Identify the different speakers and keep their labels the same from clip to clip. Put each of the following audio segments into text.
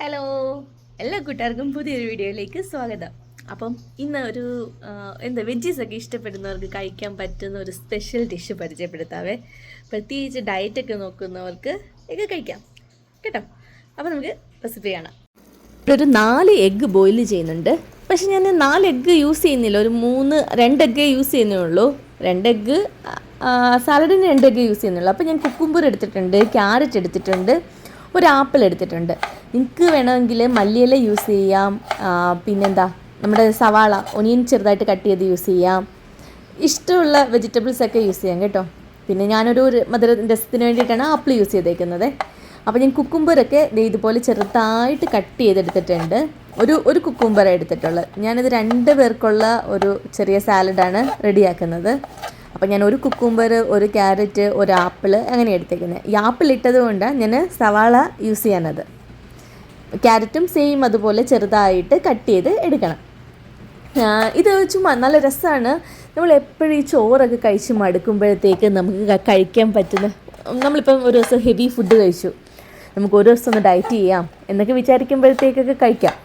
Speaker 1: Hello, എല്ലാ കൂട്ടുകാർക്കും പുതിയൊരു വീഡിയോയിലേക്ക് സ്വാഗതം. അപ്പം ഇന്ന് ഒരു വെജീസൊക്കെ ഇഷ്ടപ്പെടുന്നവർക്ക് കഴിക്കാൻ പറ്റുന്ന ഒരു സ്പെഷ്യൽ ഡിഷ് പരിചയപ്പെടുത്താവേ. പ്രത്യേകിച്ച് ഡയറ്റൊക്കെ നോക്കുന്നവർക്ക് ഒക്കെ കഴിക്കാം കേട്ടോ. അപ്പോൾ നമുക്ക് റെസിപ്പി കാണാം. ഇവിടെ ഒരു 4 എഗ്ഗ് ബോയിൽ ചെയ്യുന്നുണ്ട്. പക്ഷെ ഞാൻ 4 എഗ്ഗ് യൂസ് ചെയ്യുന്നില്ല, ഒരു 2 എഗ്ഗേ യൂസ് ചെയ്യുന്നുള്ളൂ. 2 എഗ്ഗ് സാലഡിന് 2 എഗ്ഗ് യൂസ് ചെയ്യുന്നുള്ളൂ. അപ്പോൾ ഞാൻ കുക്കുംബർ എടുത്തിട്ടുണ്ട്, ക്യാരറ്റ് എടുത്തിട്ടുണ്ട്, ഒരു ആപ്പിൾ എടുത്തിട്ടുണ്ട്. നിങ്ങൾക്ക് വേണമെങ്കിൽ മല്ലിയില യൂസ് ചെയ്യാം, പിന്നെന്താ നമ്മുടെ സവാള ഒനിയൻ ചെറുതായിട്ട് കട്ട് ചെയ്ത് യൂസ് ചെയ്യാം. ഇഷ്ടമുള്ള വെജിറ്റബിൾസൊക്കെ യൂസ് ചെയ്യാം കേട്ടോ. പിന്നെ ഞാനൊരു മധുര രസത്തിന് വേണ്ടിയിട്ടാണ് ആപ്പിൾ യൂസ് ചെയ്തേക്കുന്നത്. അപ്പോൾ ഞാൻ കുക്കുംബറൊക്കെ ഇതുപോലെ ചെറുതായിട്ട് കട്ട് ചെയ്തെടുത്തിട്ടുണ്ട്. ഒരു കുക്കുംബർ എടുത്തിട്ടുള്ളത്. ഞാനിത് 2 പേർക്കുള്ള ഒരു ചെറിയ സാലഡാണ് റെഡിയാക്കുന്നത്. അപ്പോൾ ഞാൻ ഒരു കുക്കുംബർ, ഒരു ക്യാരറ്റ്, ഒരു ആപ്പിൾ അങ്ങനെ എടുത്തേക്കുന്നത്. ഈ ആപ്പിൾ ഇട്ടത് കൊണ്ടാണ് ഞാൻ സവാള യൂസ് ചെയ്യാനത്. ക്യാരറ്റും സെയിം അതുപോലെ ചെറുതായിട്ട് കട്ട് ചെയ്ത് എടുക്കണം. ഇത് ചുമ്മാ നല്ല രസമാണ്. നമ്മൾ എപ്പോഴും ഈ ചോറൊക്കെ കഴിച്ച് മടുക്കുമ്പോഴത്തേക്ക് നമുക്ക് കഴിക്കാൻ പറ്റുന്ന, നമ്മളിപ്പം ഒരു ദിവസം ഹെവി ഫുഡ് കഴിച്ചു, നമുക്ക് ഒരു ദിവസം ഒന്ന് ഡയറ്റ് ചെയ്യാം എന്നൊക്കെ വിചാരിക്കുമ്പോഴത്തേക്കൊക്കെ കഴിക്കാം.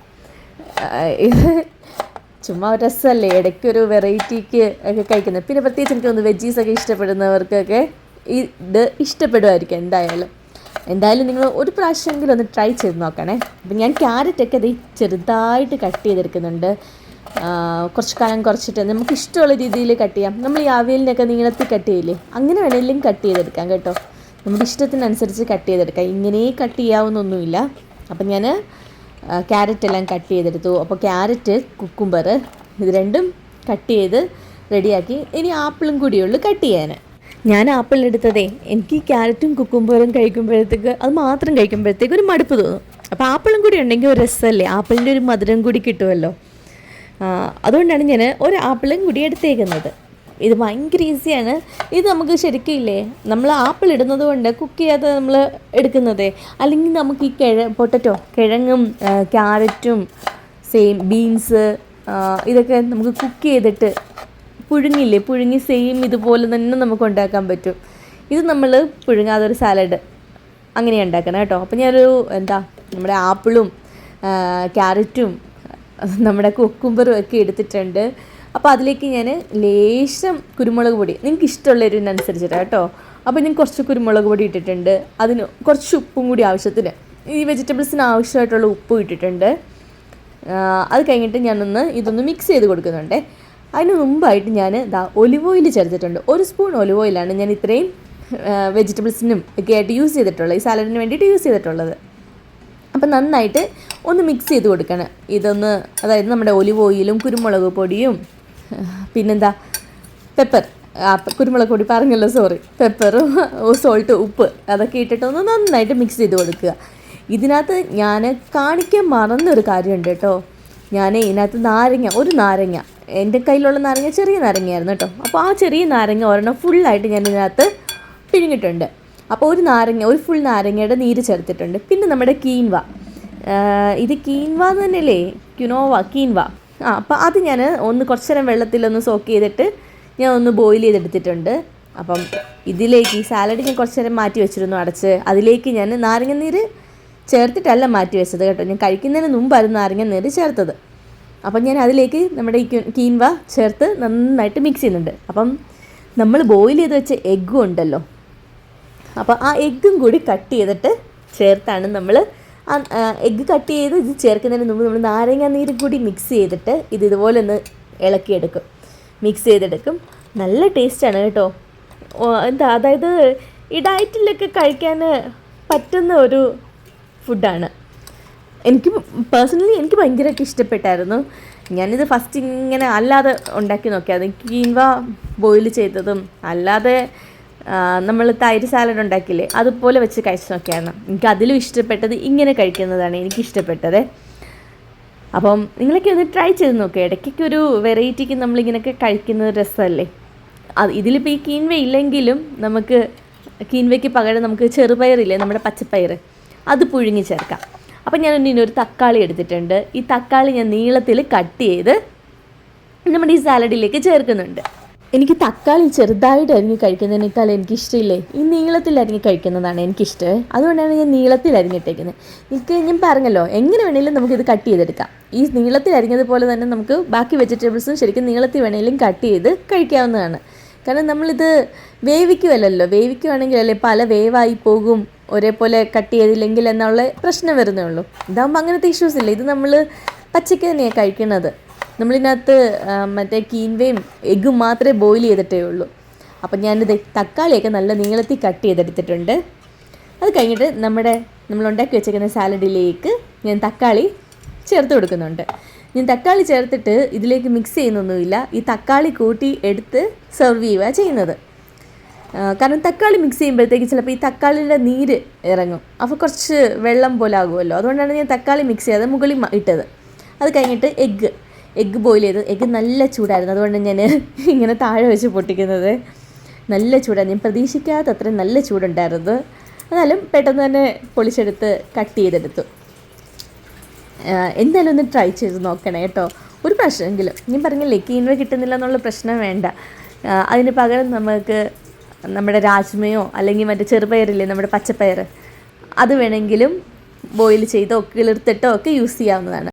Speaker 1: ചുമ്മാ ഒരു രസമല്ലേ, ഇടയ്ക്കൊരു വെറൈറ്റിക്ക് ഒക്കെ കഴിക്കുന്നത്. പിന്നെ പ്രത്യേകിച്ച് എനിക്ക് തോന്നുന്നു വെജീസൊക്കെ ഇഷ്ടപ്പെടുന്നവർക്കൊക്കെ ഇത് ഇഷ്ടപ്പെടുമായിരിക്കും. എന്തായാലും നിങ്ങൾ ഒരു പ്രാവശ്യമെങ്കിലും ഒന്ന് ട്രൈ ചെയ്ത് നോക്കണേ. അപ്പം ഞാൻ ക്യാരറ്റൊക്കെ അത് ചെറുതായിട്ട് കട്ട് ചെയ്തെടുക്കുന്നുണ്ട്. കുറച്ച് കാലം കുറച്ചിട്ട് നമുക്ക് ഇഷ്ടമുള്ള രീതിയിൽ കട്ട് ചെയ്യാം. നമ്മൾ ഈ അവിയലിനൊക്കെ നീളത്തിൽ കട്ട് ചെയ്യില്ലേ, അങ്ങനെ വേണമെങ്കിലും കട്ട് ചെയ്തെടുക്കാം കേട്ടോ. നമ്മുടെ ഇഷ്ടത്തിനനുസരിച്ച് കട്ട് ചെയ്തെടുക്കാം. ഇങ്ങനെ കട്ട് ചെയ്യാവുന്നൊന്നുമില്ല. അപ്പം ഞാൻ ക്യാരറ്റ് എല്ലാം കട്ട് ചെയ്തെടുത്തു. അപ്പോൾ ക്യാരറ്റ്, കുക്കുംബർ ഇത് രണ്ടും കട്ട് ചെയ്ത് റെഡിയാക്കി. ഇനി ആപ്പിളും കൂടിയുള്ളൂ കട്ട് ചെയ്യാൻ. ഞാൻ ആപ്പിൾ എടുത്തതേ, എനിക്ക് ക്യാരറ്റും കുക്കുംബറും കഴിക്കുമ്പോഴത്തേക്ക്, അത് മാത്രം കഴിക്കുമ്പോഴത്തേക്ക് ഒരു മടുപ്പ് തോന്നും. അപ്പോൾ ആപ്പിളും കൂടി ഉണ്ടെങ്കിൽ ഒരു രസമല്ലേ, ആപ്പിളിൻ്റെ ഒരു മധുരം കൂടി കിട്ടുമല്ലോ. അതുകൊണ്ടാണ് ഞാൻ ഒരു ആപ്പിളും കൂടി എടുത്തേക്കുന്നത്. ഇത് ഭയങ്കര ഈസിയാണ്. ഇത് നമുക്ക് ശരിക്കും ഇല്ലേ, നമ്മൾ ആപ്പിൾ ഇടുന്നത് കൊണ്ട് കുക്ക് ചെയ്യാതെ നമ്മൾ എടുക്കുന്നതേ. അല്ലെങ്കിൽ നമുക്ക് ഈ പൊട്ടറ്റോ, കിഴങ്ങും ക്യാരറ്റും സെയിം ബീൻസ് ഇതൊക്കെ നമുക്ക് കുക്ക് ചെയ്തിട്ട് പുഴുങ്ങി സെയിം ഇതുപോലെ തന്നെ നമുക്ക് ഉണ്ടാക്കാൻ പറ്റും. ഇത് നമ്മൾ പുഴുങ്ങാതൊരു സാലഡ് അങ്ങനെയാണ് ഉണ്ടാക്കണം കേട്ടോ. അപ്പോൾ ഞാനൊരു നമ്മുടെ ആപ്പിളും ക്യാരറ്റും നമ്മുടെ കുക്കുംബറും ഒക്കെ എടുത്തിട്ടുണ്ട്. അപ്പോൾ അതിലേക്ക് ഞാൻ ലേശം കുരുമുളക് പൊടി, നിങ്ങൾക്ക് ഇഷ്ടമുള്ള എരിവിനനുസരിച്ചിട്ട് കേട്ടോ. അപ്പോൾ ഞാൻ കുറച്ച് കുരുമുളക് പൊടി ഇട്ടിട്ടുണ്ട്. അതിന് കുറച്ച് ഉപ്പും കൂടി ആവശ്യത്തിന്, ഈ വെജിറ്റബിൾസിന് ആവശ്യമായിട്ടുള്ള ഉപ്പും ഇട്ടിട്ടുണ്ട്. അത് കഴിഞ്ഞിട്ട് ഇതൊന്ന് മിക്സ് ചെയ്ത് കൊടുക്കുന്നുണ്ട്. അതിന് മുമ്പായിട്ട് ഞാൻ ഒലിവ് ഓയിൽ ചേർത്തിട്ടുണ്ട്. 1 സ്പൂൺ ഒലിവ് ഓയിലാണ് ഞാൻ ഇത്രയും വെജിറ്റബിൾസിനും ഒക്കെ ആയിട്ട് യൂസ് ചെയ്തിട്ടുള്ളത്, ഈ സാലഡിന് വേണ്ടിയിട്ട് യൂസ് ചെയ്തിട്ടുള്ളത്. അപ്പം നന്നായിട്ട് ഒന്ന് മിക്സ് ചെയ്ത് കൊടുക്കണം ഇതൊന്ന്. അതായത് നമ്മുടെ ഒലിവ് ഓയിലും കുരുമുളക് പൊടിയും പെപ്പർ, കുരുമുളക് പൊടി പറഞ്ഞല്ലോ, സോറി, പെപ്പറും സോൾട്ട്, ഉപ്പ് അതൊക്കെ ഇട്ടിട്ടൊന്ന് നന്നായിട്ട് മിക്സ് ചെയ്ത് കൊടുക്കുക. ഇതിനകത്ത് ഞാൻ കാണിക്കാൻ മറന്നൊരു കാര്യമുണ്ട് കേട്ടോ. ഞാൻ ഇതിനകത്ത് ഒരു നാരങ്ങ, എൻ്റെ കയ്യിലുള്ള നാരങ്ങ ചെറിയ നാരങ്ങയായിരുന്നു കേട്ടോ. അപ്പോൾ ആ ചെറിയ നാരങ്ങ ഒരെണ്ണം ഫുള്ളായിട്ട് ഞാൻ ഇതിനകത്ത് പിഴിഞ്ഞിട്ടുണ്ട്. അപ്പോൾ ഒരു ഫുൾ നാരങ്ങയുടെ നീര് ചേർത്തിട്ടുണ്ട്. പിന്നെ നമ്മുടെ കീൻവ, ഇത് കീൻവ എന്ന് തന്നെയല്ലേ, കീൻവ. അപ്പോൾ അത് ഞാൻ കുറച്ച് നേരം വെള്ളത്തിലൊന്ന് സോക്ക് ചെയ്തിട്ട് ഞാൻ ഒന്ന് ബോയിൽ ചെയ്തെടുത്തിട്ടുണ്ട്. അപ്പം ഇതിലേക്ക് ഈ സാലഡ് ഞാൻ കുറച്ച് നേരം മാറ്റി വെച്ചിരുന്നു അടച്ച്. അതിലേക്ക് ഞാൻ നാരങ്ങ നീര് ചേർത്തിട്ടല്ല മാറ്റി വെച്ചത് കേട്ടോ. ഞാൻ കഴിക്കുന്നതിന് മുമ്പായിരുന്നു നാരങ്ങ നീര് ചേർത്തത്. അപ്പം ഞാൻ അതിലേക്ക് നമ്മുടെ ഈ കീൻവ ചേർത്ത് നന്നായിട്ട് മിക്സ് ചെയ്യുന്നുണ്ട്. അപ്പം നമ്മൾ ബോയിൽ ചെയ്ത് വെച്ച എഗ്ഗും ഉണ്ടല്ലോ, അപ്പോൾ ആ എഗ്ഗും കൂടി കട്ട് ചെയ്തിട്ട് ചേർത്താണ് നമ്മൾ എഗ്ഗ് കട്ട് ചെയ്ത് ഇത് ചേർക്കുന്നതിന് മുമ്പ് നമ്മൾ നാരങ്ങ നീര് കൂടി മിക്സ് ചെയ്തിട്ട് ഇതുപോലെ ഒന്ന് മിക്സ് ചെയ്തെടുക്കും. നല്ല ടേസ്റ്റാണ് കേട്ടോ. അതായത് ഈ ഡയറ്റിലൊക്കെ കഴിക്കാൻ പറ്റുന്ന ഒരു ഫുഡാണ്. പേഴ്സണലി എനിക്ക് ഭയങ്കരമായിട്ട് ഇഷ്ടപ്പെട്ടായിരുന്നു. ഞാനിത് ഫസ്റ്റ് ഇങ്ങനെ അല്ലാതെ ഉണ്ടാക്കി നോക്കിയത്, കീൻവ ബോയിൽ ചെയ്തതും അല്ലാതെ നമ്മൾ തൈര് സാലഡ് ഉണ്ടാക്കില്ലേ, അതുപോലെ വെച്ച് കഴിച്ച് നോക്കിയായിരുന്നു. എനിക്ക് അതിലും ഇഷ്ടപ്പെട്ടത് ഇങ്ങനെ കഴിക്കുന്നതാണ് എനിക്കിഷ്ടപ്പെട്ടത്. അപ്പം നിങ്ങളൊക്കെ ഒന്ന് ട്രൈ ചെയ്ത് നോക്കുക. ഇടയ്ക്കൊക്കെ ഒരു വെറൈറ്റിക്ക് നമ്മളിങ്ങനെയൊക്കെ കഴിക്കുന്നത് രസമല്ലേ. ഇതിലിപ്പോൾ ഈ കീൻവ ഇല്ലെങ്കിലും നമുക്ക് കീൻവയ്ക്ക് പകരം നമുക്ക് ചെറുപയറില്ലേ, നമ്മുടെ പച്ചപ്പയർ, അത് പുഴുങ്ങി ചേർക്കാം. അപ്പം ഞാൻ ഒരു തക്കാളി എടുത്തിട്ടുണ്ട്. ഈ തക്കാളി ഞാൻ നീളത്തിൽ കട്ട് ചെയ്ത് നമ്മുടെ ഈ സാലഡിലേക്ക് ചേർക്കുന്നുണ്ട്. എനിക്ക് തക്കാളി ചെറുതായിട്ട് അരിഞ്ഞ് കഴിക്കുന്നതിനേക്കാൾ എനിക്കിഷ്ടമില്ലേ ഈ നീളത്തിൽ അരിഞ്ഞ് കഴിക്കുന്നതാണ് എനിക്കിഷ്ടം. അതുകൊണ്ടാണ് ഞാൻ നീളത്തിൽ അരിഞ്ഞിട്ടേക്കുന്നത്. ഞാൻ പറഞ്ഞല്ലോ എങ്ങനെ വേണമെങ്കിലും നമുക്കിത് കട്ട് ചെയ്തെടുക്കാം. ഈ നീളത്തിൽ അരിഞ്ഞതുപോലെ തന്നെ നമുക്ക് ബാക്കി വെജിറ്റബിൾസും ശരിക്കും നീളത്തിൽ വേണമെങ്കിലും കട്ട് ചെയ്ത് കഴിക്കാവുന്നതാണ്. കാരണം നമ്മളിത് വേവിക്കുമല്ലോ, വേവിക്കുവാണെങ്കിലല്ലേ പല വേവായി പോകും, ഒരേപോലെ കട്ട് ചെയ്തില്ലെങ്കിൽ എന്നുള്ള പ്രശ്നം വരുന്നേ ഉള്ളൂ. ഇതാകുമ്പോൾ അങ്ങനത്തെ ഇഷ്യൂസ് ഇല്ല. ഇത് നമ്മൾ പച്ചയ്ക്ക് തന്നെയാണ് കഴിക്കുന്നത്. നമ്മളിതിനകത്ത് മറ്റേ കീൻവയും എഗ്ഗും മാത്രമേ ബോയിൽ ചെയ്തിട്ടേ ഉള്ളൂ. അപ്പം ഞാനിത് തക്കാളിയൊക്കെ നല്ല നീളത്തിൽ കട്ട് ചെയ്തെടുത്തിട്ടുണ്ട്. അത് കഴിഞ്ഞിട്ട് നമ്മൾ ഉണ്ടാക്കി വെച്ചേക്കുന്ന സാലഡിലേക്ക് ഞാൻ തക്കാളി ചേർത്ത് കൊടുക്കുന്നുണ്ട്. ഞാൻ തക്കാളി ചേർത്തിട്ട് ഇതിലേക്ക് മിക്സ് ചെയ്യുന്നൊന്നുമില്ല. ഈ തക്കാളി കൂട്ടി എടുത്ത് സെർവ് ചെയ്യുക ചെയ്യുന്നത്. കാരണം തക്കാളി മിക്സ് ചെയ്യുമ്പോഴത്തേക്ക് ചിലപ്പോൾ ഈ തക്കാളിയുടെ നീര് ഇറങ്ങും, അപ്പോൾ കുറച്ച് വെള്ളം പോലെ ആകുമല്ലോ. അതുകൊണ്ടാണ് ഞാൻ തക്കാളി മിക്സ് ചെയ്യാതെ മുകളിൽ ഇട്ടത്. അത് കഴിഞ്ഞിട്ട് എഗ്ഗ് ബോയിൽ ചെയ്ത്, എഗ്ഗ് നല്ല ചൂടായിരുന്നു, അതുകൊണ്ട് ഞാൻ ഇങ്ങനെ താഴെ വെച്ച് പൊട്ടിക്കുന്നത്. നല്ല ചൂടായിരുന്നു, ഞാൻ പ്രതീക്ഷിക്കാത്ത അത്രയും നല്ല ചൂടുണ്ടായിരുന്നു. എന്നാലും പെട്ടെന്ന് തന്നെ പൊളിച്ചെടുത്ത് കട്ട് ചെയ്തെടുത്തു. എന്തായാലും ഒന്ന് ട്രൈ ചെയ്ത് നോക്കണേ കേട്ടോ, ഒരു പ്രാവശ്യമെങ്കിലും. ഞാൻ പറഞ്ഞില്ലേ കീൻവ കിട്ടുന്നില്ല എന്നുള്ള പ്രശ്നം വേണ്ട. അതിന് പകരം നമുക്ക് നമ്മുടെ രാജ്മയോ അല്ലെങ്കിൽ മറ്റേ ചെറുപയറില്ലേ, നമ്മുടെ പച്ചപ്പയർ, അത് വേണമെങ്കിലും ബോയിൽ ചെയ്തോ കിളിർത്തിട്ടോ ഒക്കെ യൂസ് ചെയ്യാവുന്നതാണ്.